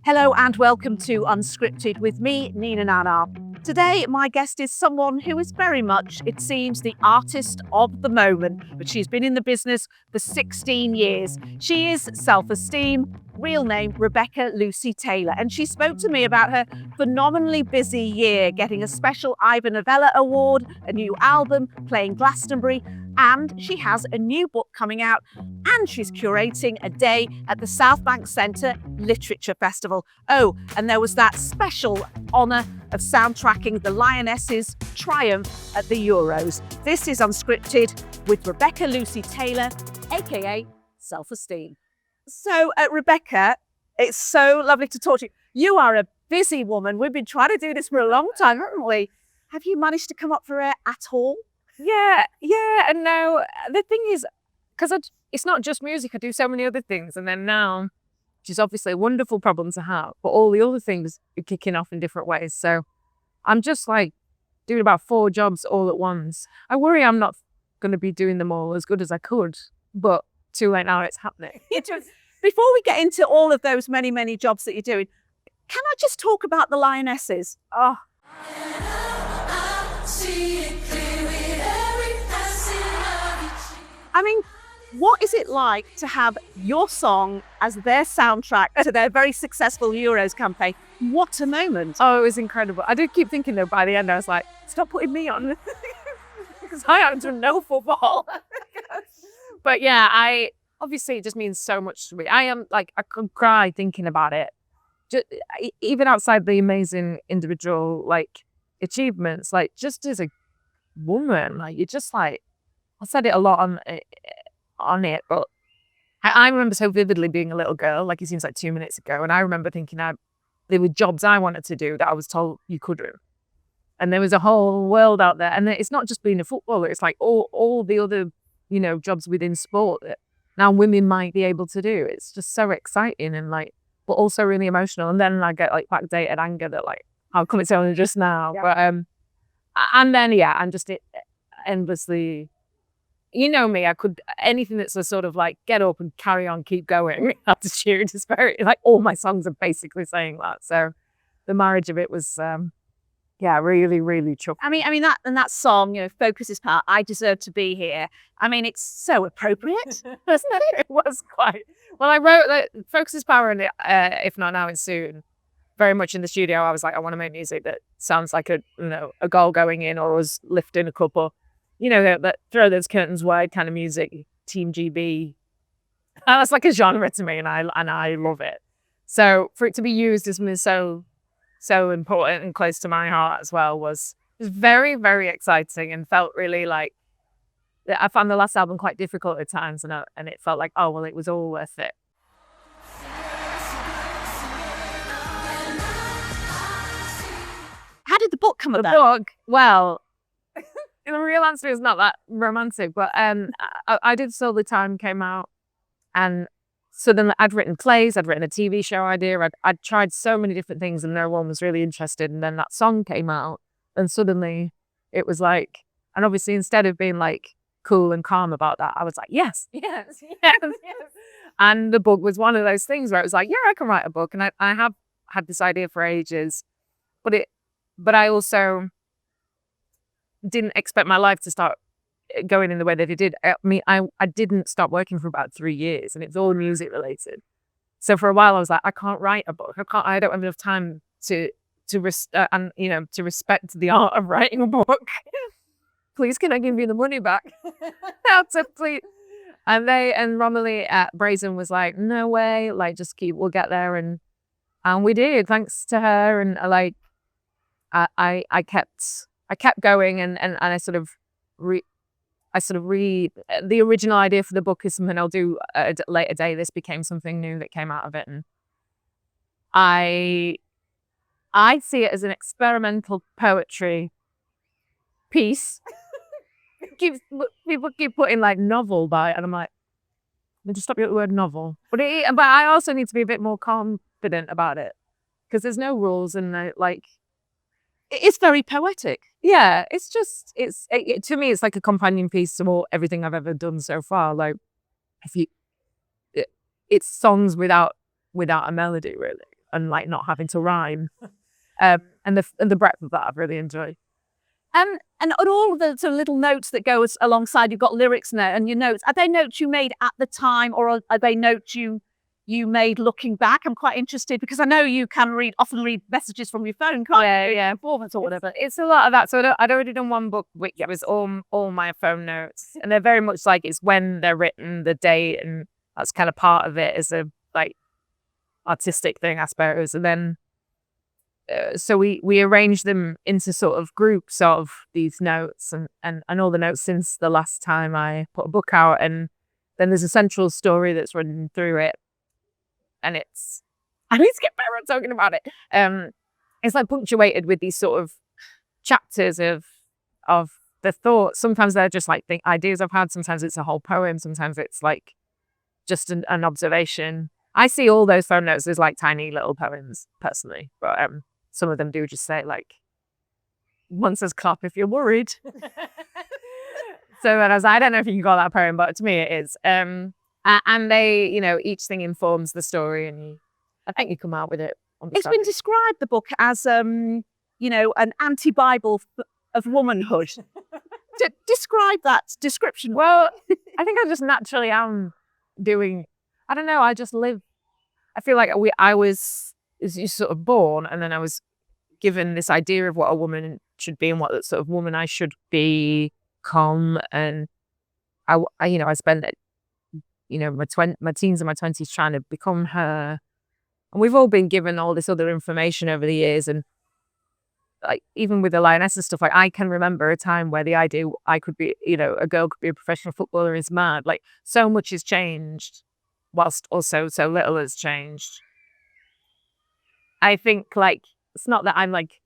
Hello and welcome to Unscripted with me, Nannar. Today, my guest is someone who is very much, it seems, the artist of the moment, but she's been in the business for 16 years. She is Self Esteem, real name Rebecca Lucy Taylor, and she spoke to me about her phenomenally busy year, getting a special Ivor Novello award, a new album, playing Glastonbury, and she has a new book coming out, and she's curating a day at the Southbank Centre Literature Festival. Oh, and there was that special honour of soundtracking the Lionesses' triumph at the Euros. This is Unscripted with Rebecca Lucy Taylor, aka Self Esteem. So, Rebecca, it's so lovely to talk to you. You are a busy woman. We've been trying to do this for a long time, haven't we? Have you managed to come up for it at all? Yeah, and no, the thing is, because it's not just music, I do so many other things, and then now, which is obviously a wonderful problem to have, but all the other things are kicking off in different ways. So I'm just like doing about 4 jobs all at once. I worry I'm not going to be doing them all as good as I could, but too late now, it's happening. Before we get into all of those many, many jobs that you're doing, can I just talk about the Lionesses? Oh, I mean, what is it like to have your song as their soundtrack to their very successful Euros campaign? What a moment. Oh, it was incredible. I did keep thinking though, by the end, I was like, stop putting me on because I haven't done no football. But yeah, obviously it just means so much to me. I could cry thinking about it. Just, even outside the amazing individual achievements, just as a woman, you're just like, I said it a lot on it, but I remember so vividly being a little girl, it seems like 2 minutes ago, and I remember thinking there were jobs I wanted to do that I was told you couldn't. And there was a whole world out there. And it's not just being a footballer, it's like all the other, jobs within sport that now women might be able to do. It's just so exciting and but also really emotional. And then I get backdated anger that how come it's only just now? Yeah. But and then I'm just endlessly, you know me, I could, anything that's a sort of get up and carry on, keep going attitude is very, all my songs are basically saying that. So the marriage of it was, really, really chuffed. I mean that song, Focus is Power, I Deserve to Be Here. I mean, it's so appropriate, wasn't it? It was quite. Well, I wrote Focus is Power and If Not Now, It's Soon. Very much in the studio, I was like, I want to make music that sounds like a goal going in or us lifting a couple. That throw those curtains wide kind of music, Team GB. That's like a genre to me, and I love it. So for it to be used as something so important and close to my heart as well was very, very exciting, and felt really I found the last album quite difficult at times, and it felt like, oh well, it was all worth it. How did the book come about? The book, well. The real answer is not that romantic, but I did All the Time came out, and so then I'd written plays, I'd written a TV show idea, I'd tried so many different things, and no one was really interested. And then that song came out, and suddenly it was and obviously instead of being cool and calm about that, I was like, yes. And the book was one of those things where it was yeah, I can write a book, and I have had this idea for ages, but I also didn't expect my life to start going in the way that it did. I mean, I didn't stop working for about 3 years, and it's all music related. So for a while, I was like, I can't write a book. I don't have enough time to respect the art of writing a book. Please, can I give you the money back? Please. And Romilly at Brazen was like, no way, we'll get there, and we did, thanks to her, and I kept going, and I sort of read the original idea for the book is something I'll do at a later day. This became something new that came out of it, and I see it as an experimental poetry piece. People keep putting novel by it, and I'm like, just stop you at the word novel. But I also need to be a bit more confident about it, because there's no rules, and it's very poetic. Yeah, it's just, to me, it's like a companion piece to everything I've ever done so far. It's songs without a melody, really. and like not having to rhyme. And the breadth of that I've really enjoyed. And on all of the sort of little notes that go alongside, you've got lyrics now and your notes. Are they notes you made at the time, or are they notes you made looking back? I'm quite interested because I know you can often read messages from your phone, can't you? Yeah, Performance or whatever. It's a lot of that. So I'd already done one book, which was all my phone notes, and they're very much like it's when they're written, the date, and that's kind of part of it as a like artistic thing, I suppose. And then so we arranged them into sort of groups of these notes and all the notes since the last time I put a book out, and then there's a central story that's running through it, and I need to get better at talking about it. It's like punctuated with these sort of chapters of the thoughts. Sometimes they're just like the ideas I've had. Sometimes it's a whole poem. Sometimes it's like just an observation. I see all those phone notes as like tiny little poems personally, but some of them do just say like, one says clap if you're worried. So and I was like, I don't know if you can call that a poem, but to me it is. And they, each thing informs the story, and I think you come out with it. It's been described, the book, as an anti-Bible of womanhood. Describe that description. Well, I think I just naturally am doing. I don't know. I just live. I feel like I was sort of born, and then I was given this idea of what a woman should be and what sort of woman I should become, and I spent my teens and my 20s trying to become her. And we've all been given all this other information over the years, and like even with the lioness and stuff, like I can remember a time where the idea I could be, a girl could be a professional footballer is mad. Like so much has changed, whilst also so little has changed. I think like it's not that I'm like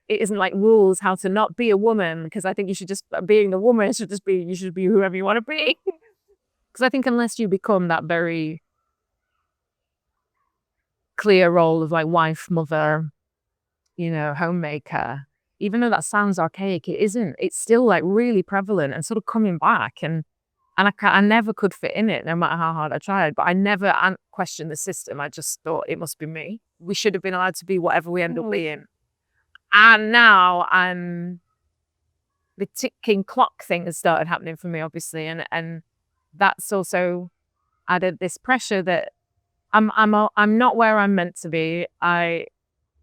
it isn't like rules how to not be a woman, because I think you should just being the woman should just be you should be whoever you want to be. Because I think unless you become that very clear role of like wife, mother, homemaker, even though that sounds archaic, it isn't. It's still like really prevalent and sort of coming back, and I never could fit in it, no matter how hard I tried. But I never questioned the system. I just thought it must be me. We should have been allowed to be whatever we end up being. And now the ticking clock thing has started happening for me, obviously, and that's also added this pressure that I'm not where I'm meant to be.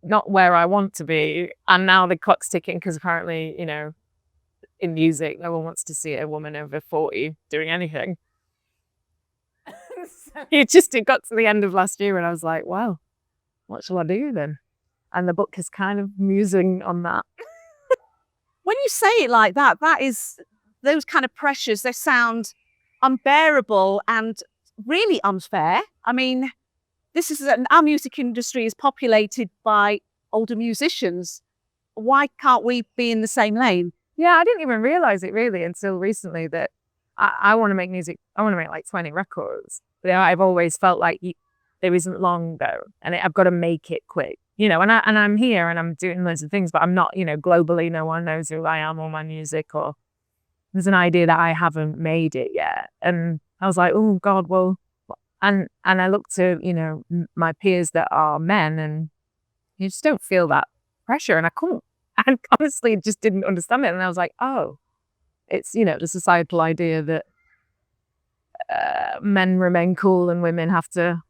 Not where I want to be, and now the clock's ticking because apparently, in music, no one wants to see a woman over 40 doing anything. It got to the end of last year, and I was like, "Wow, what shall I do then?" And the book is kind of musing on that. When you say it like that, that is those kind of pressures. They sound unbearable and really unfair. I mean, our music industry is populated by older musicians. Why can't we be in the same lane? Yeah, I didn't even realize it really until recently that I want to make music. I want to make like 20 records. But I've always felt like there isn't long though, and I've got to make it quick. And I'm here and I'm doing loads of things, but I'm not, globally, no one knows who I am or my music, or there's an idea that I haven't made it yet. And I was like, oh God, well. And I look to, my peers that are men, and you just don't feel that pressure. And I honestly just didn't understand it. And I was like, oh, it's, the societal idea that men remain cool and women have to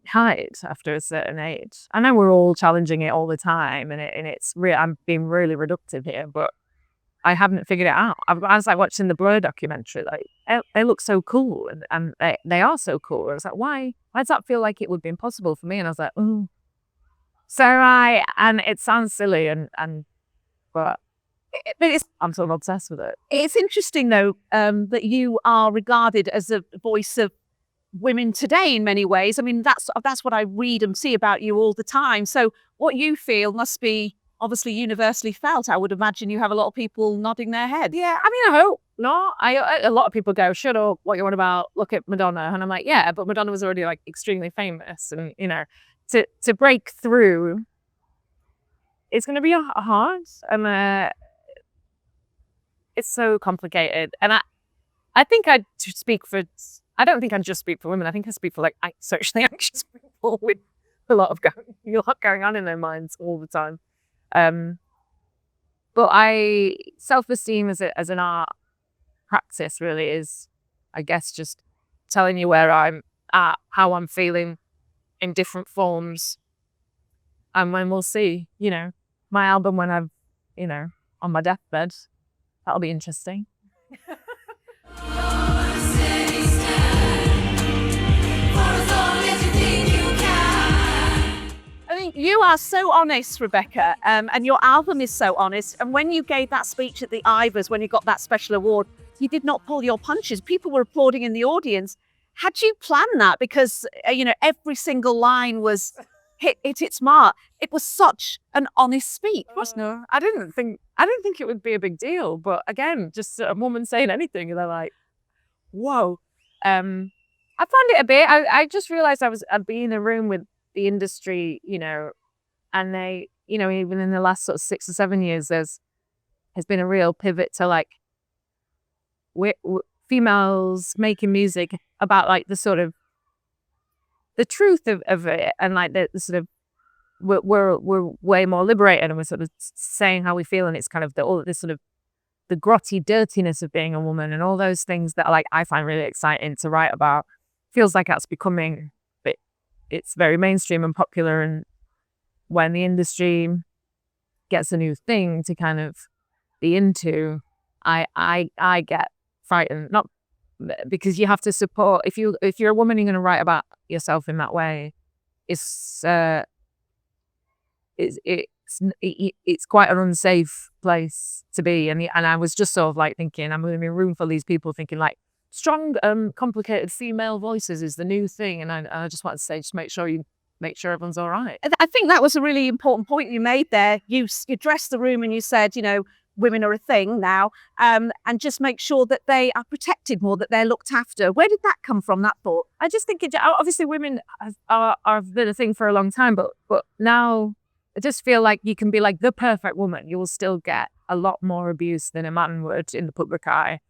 hide after a certain age. I know we're all challenging it all the time, and it's real. I'm being really reductive here, but I haven't figured it out. I was like watching the Blur documentary, like they look so cool, and they are so cool. I was like, why does that feel like it would be impossible for me? And I was like, oh. So and it sounds silly, but I'm sort of obsessed with it. It's interesting though that you are regarded as a voice of women today in many ways. I mean, that's what I read and see about you all the time. So what you feel must be obviously universally felt. I would imagine you have a lot of people nodding their head. Yeah, I mean, I hope not. A lot of people go, shut up, what you want about, look at Madonna. And I'm like, yeah, but Madonna was already like extremely famous. And, to break through, it's going to be hard. And it's so complicated. And I think I don't think I just speak for women. I think I speak for like socially anxious people with a lot going on in their minds all the time. But self-esteem as an art practice really is, I guess, just telling you where I'm at, how I'm feeling in different forms. And when we'll see, my album when I'm, on my deathbed, that'll be interesting. I think you are so honest, Rebecca, and your album is so honest. And when you gave that speech at the Ivors, when you got that special award, you did not pull your punches. People were applauding in the audience. Had you planned that? Because, every single line was hit its mark. It was such an honest speech. No, I didn't think it would be a big deal. But again, just a woman saying anything, and they're like, whoa. I found it a bit, I just realized I'd be in a room with the industry, and they, even in the last sort of 6 or 7 years, has been a real pivot to like females making music about like the sort of the truth of it, and like the sort of we're way more liberated, and we're sort of saying how we feel, and it's kind of all this sort of the grotty dirtiness of being a woman and all those things that like I find really exciting to write about. Feels like that's becoming, but it's very mainstream and popular, and when the industry gets a new thing to kind of be into, I get frightened. Not because you have to support, if you're a woman, you're going to write about yourself in that way. It's quite an unsafe place to be, and I was just sort of like thinking, I'm going to be in a room full of these people thinking like strong, complicated female voices is the new thing, and I just wanted to say, just make sure everyone's all right. I think that was a really important point you made there. You addressed the room and you said, women are a thing now, and just make sure that they are protected more, that they're looked after. Where did that come from, that thought? I just think obviously women have been a thing for a long time, but now I just feel like you can be like the perfect woman. You will still get a lot more abuse than a man would in the public eye.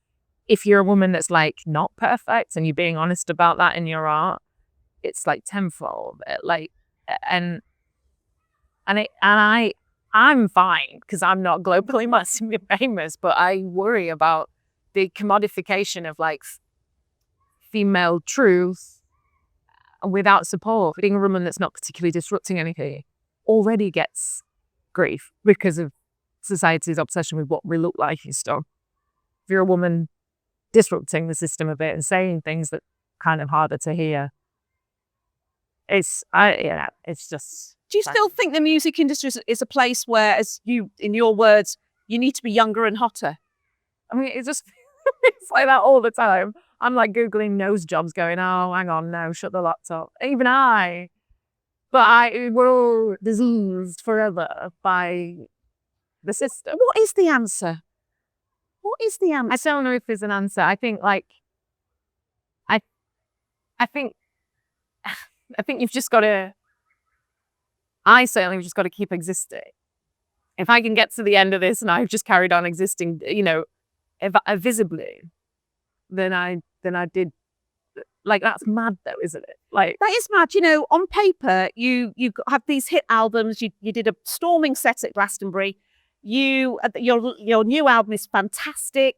If you're a woman that's like not perfect and you're being honest about that in your art, it's like tenfold. Like, I'm fine because I'm not globally massively famous, but I worry about the commodification of like female truth without support. Being a woman that's not particularly disrupting anything already gets grief because of society's obsession with what we look like and stuff. If you're a woman disrupting the system a bit and saying things that kind of harder to hear, it's just. Do you still think the music industry is a place where, as you, in your words, you need to be younger and hotter? I mean, it's like that all the time. I'm like Googling nose jobs going, oh, hang on, no, shut the laptop. Even we're diseased forever by the system. What is the answer? What is the answer? I don't know if there's an answer. I think you've just got to, I certainly have just got to keep existing. If I can get to the end of this and I've just carried on existing, visibly, then I did. Like, that's mad though, isn't it? Like, that is mad. On paper, you have these hit albums. You did a storming set at Glastonbury. Your new album is fantastic.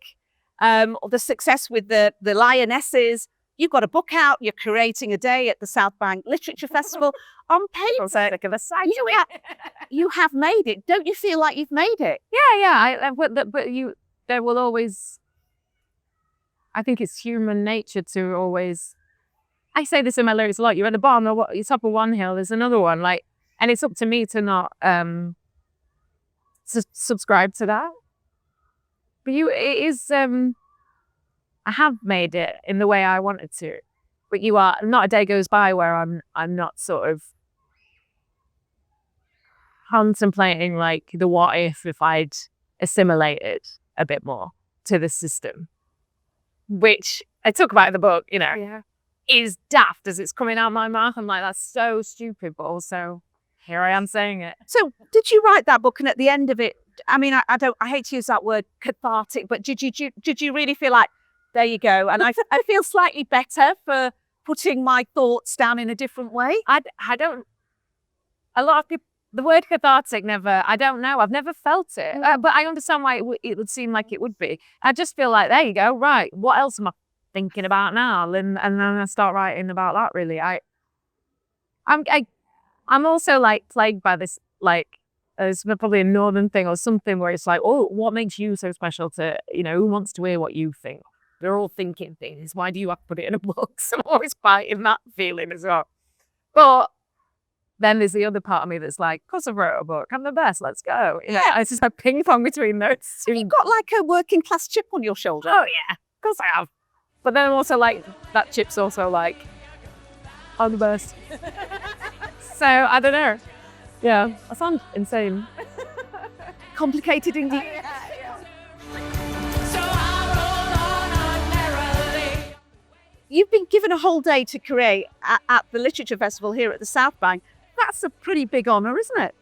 The success with the Lionesses. You've got a book out. You're curating a day at the Southbank Literature Festival. On paper, you have made it. Don't you feel like you've made it? Yeah. But there will always. I think it's human nature to always. I say this in my lyrics a lot. You're at the bottom of you're top of one hill. There's another one. Like, and it's up to me to not subscribe to that. But it is. I have made it in the way I wanted to, but you are not a day goes by where I'm not sort of contemplating like the what if I'd assimilated a bit more to the system, which I talk about in the book, is daft as it's coming out my mouth. I'm like, that's so stupid, but also here I am saying it. So did you write that book, and at the end of it, I mean, I hate to use that word cathartic, but did you really feel like, there you go, and I feel slightly better for putting my thoughts down in a different way? I don't a lot of people, the word cathartic never, I don't know, I've never felt it. But I understand why it would seem like it would be. I just feel like, there you go, right, what else am I thinking about now? And then I start writing about that, really. I'm also like plagued by this, like, it's probably a northern thing or something where it's like, oh, what makes you so special to, who wants to hear what you think? They're all thinking things. Why do you have to put it in a book? So I'm always fighting that feeling as well. But then there's the other part of me that's like, of course I wrote a book. I'm the best. Let's go. Yeah. It's just like ping pong between those two. You've got like a working class chip on your shoulder. Oh, yeah. Of course I have. But then I'm also like, that chip's also like, I'm the best. So I don't know. Yeah, I sound insane. Complicated indeed. You've been given a whole day to create at the Literature Festival here at the Southbank. That's a pretty big honour, isn't it?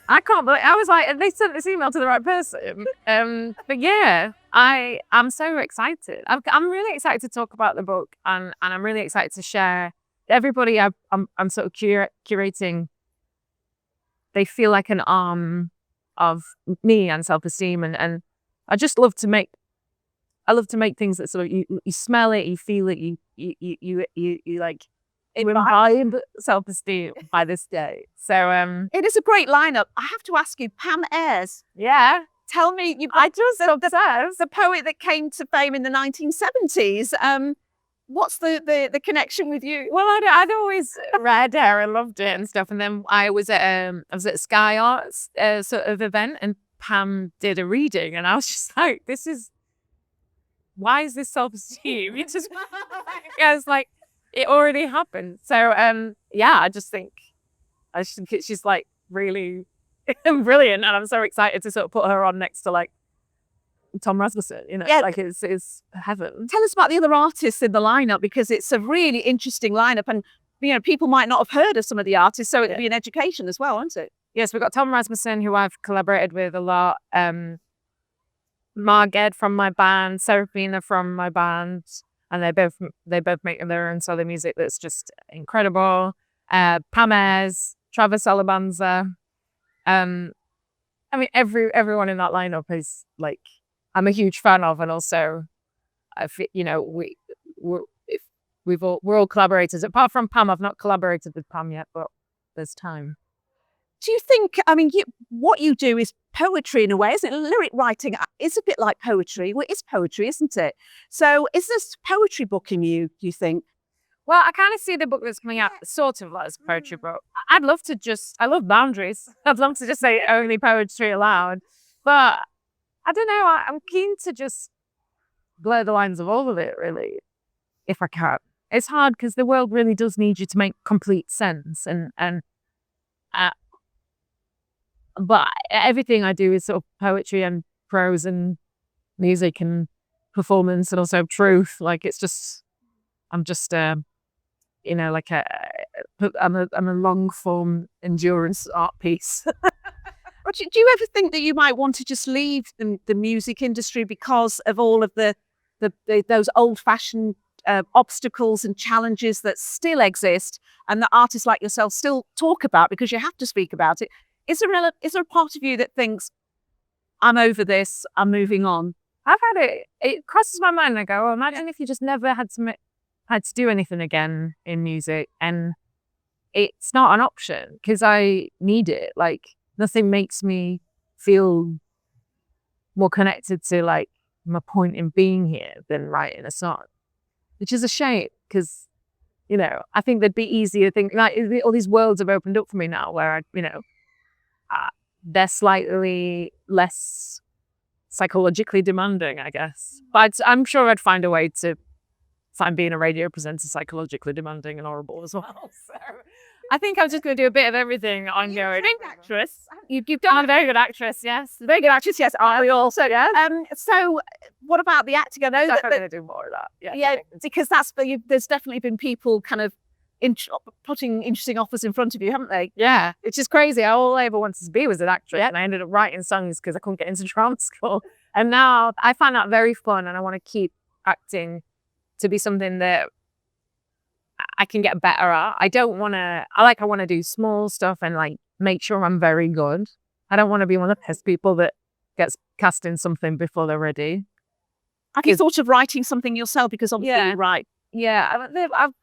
I can't believe, I was like, they sent this email to the right person. But yeah, I'm so excited. I'm really excited to talk about the book, and I'm really excited to share. Everybody I'm sort of curating, they feel like an arm of me and self-esteem, and I just love to make things that sort of you smell it, you feel it, you like imbibe self-esteem by this day. So it is a great lineup. I have to ask you, Pam Ayres. Yeah. Tell me, I just obsessed. The poet that came to fame in the 1970s. What's the connection with you? Well, I'd always read her and loved it and stuff. And then I was at Sky Arts sort of event, and Pam did a reading, and I was just like, why is this self-esteem? It's just, I was like, it already happened. So yeah, I just think she's like really brilliant, and I'm so excited to sort of put her on next to like Tom Rasmussen, Yeah. like it's heaven. Tell us about the other artists in the lineup, because it's a really interesting lineup, and people might not have heard of some of the artists, so it'll be an education as well, won't it? Yes, we've got Tom Rasmussen, who I've collaborated with a lot. Marged from my band, Serafina from my band, and they both make their own solo music that's just incredible. Pam Ayres, Travis Alabanza. I mean, everyone in that lineup is like, I'm a huge fan of, and also, we're all collaborators. Apart from Pam, I've not collaborated with Pam yet, but there's time. Do you think, what you do is poetry in a way, isn't it? Lyric writing is a bit like poetry. Well, it's poetry, isn't it? So is this poetry book in you, do you think? Well, I kind of see the book that's coming out sort of as a poetry book. I love boundaries. I'd love to just say only poetry aloud. But I don't know, I'm keen to just blur the lines of all of it, really, if I can. It's hard because the world really does need you to make complete sense. But everything I do is sort of poetry and prose and music and performance, and also truth. Like, it's just, I'm just, like I'm a long form endurance art piece. Do you ever think that you might want to just leave the music industry because of all of those old fashioned obstacles and challenges that still exist, and that artists like yourself still talk about because you have to speak about it? Is there a part of you that thinks, I'm over this, I'm moving on? I've had it crosses my mind. I go, imagine if you just never had to do anything again in music, and it's not an option because I need it. Like, nothing makes me feel more connected to like my point in being here than writing a song, which is a shame because, I think there'd be easier things. Like, all these worlds have opened up for me now where they're slightly less psychologically demanding, I guess. But I'm sure I'd find a way to find being a radio presenter psychologically demanding and horrible as well. So I think I'm just going to do a bit of everything ongoing. You're a good actress. You've done a very good actress, yes. Very good actress, yes. I also, yeah. So what about the acting? I know I'm going to do more of that. Yeah, because there's definitely been people kind of putting interesting offers in front of you, haven't they? Yeah, it's just crazy. All I ever wanted to be was an actress, and I ended up writing songs because I couldn't get into drama school. And now I find that very fun, and I want to keep acting to be something that I can get better at. I want to do small stuff and like make sure I'm very good. I don't want to be one of those people that gets cast in something before they're ready. Have you thought of writing something yourself? Because obviously you write. Yeah,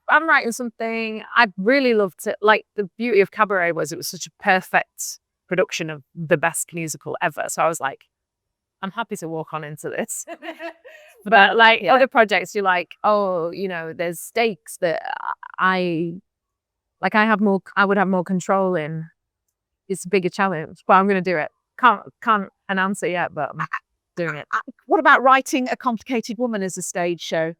I'm writing something. I'd really love to. Like, the beauty of Cabaret was it was such a perfect production of the best musical ever. So I was like, I'm happy to walk on into this. But like other projects, you're like, oh, you know, there's stakes that I would have more control in. It's a bigger challenge, but I'm going to do it. Can't announce it yet, but I'm doing it. What about writing A Complicated Woman as a stage show?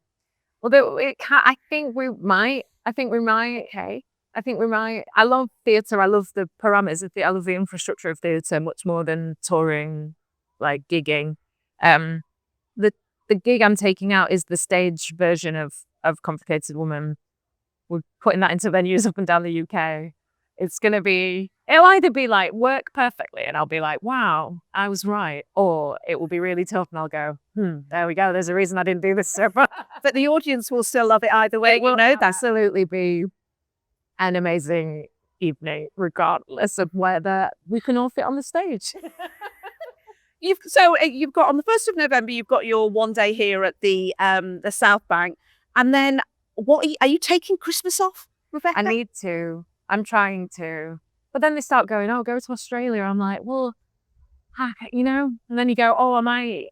Well, I think we might. Okay. I think we might. I love theatre. I love the parameters of theatre. I love the infrastructure of theatre much more than touring, like gigging. The gig I'm taking out is the stage version of Complicated Woman. We're putting that into venues up and down the UK. It'll either be like work perfectly and I'll be like, wow, I was right. Or it will be really tough and I'll go, there we go. There's a reason I didn't do this so far. But the audience will still love it either way. It will absolutely be an amazing evening, regardless of whether we can all fit on the stage. You've got on the 1st of November, you've got your one day here at the Southbank. And then are you taking Christmas off, Rebecca? I need to. I'm trying to. But then they start going, oh, go to Australia. I'm like, well, you know, and then you go, oh, am I?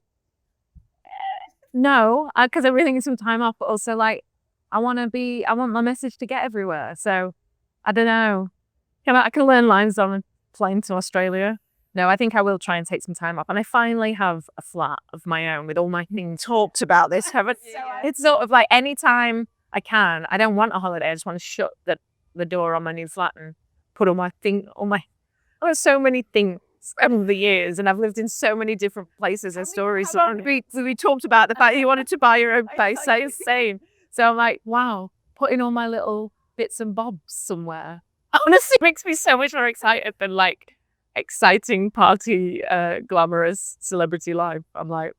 No, because I'm really taking some time off, but also like, I want my message to get everywhere. So I don't know. I can learn lines on a plane to Australia. No, I think I will try and take some time off. And I finally have a flat of my own with all my things. Talked about this, haven't you? It's sort of like anytime I can. I don't want a holiday. I just want to shut the door on my new flat and put I have so many things over the years, and I've lived in so many different places and stories. We talked about the fact that you wanted to buy your own place. So insane. So I'm like, wow, putting all my little bits and bobs somewhere. Honestly, makes me so much more excited than like exciting party, glamorous celebrity life. I'm like,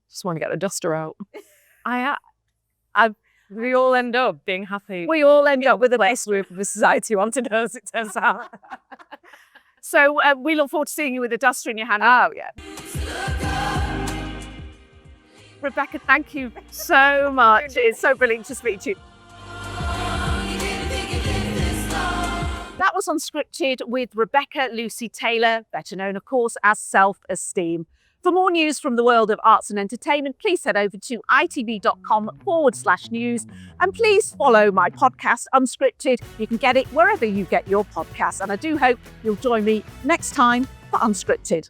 just want to get the duster out. We all end up being happy. We all end up with a place with the society wanted us, it turns out. So we look forward to seeing you with a duster in your hand. Oh, yeah. Rebecca, thank you so much. It's so brilliant to speak to you. That was Unscripted with Rebecca Lucy Taylor, better known, of course, as Self Esteem. For more news from the world of arts and entertainment, please head over to itv.com/news. And please follow my podcast, Unscripted. You can get it wherever you get your podcasts. And I do hope you'll join me next time for Unscripted.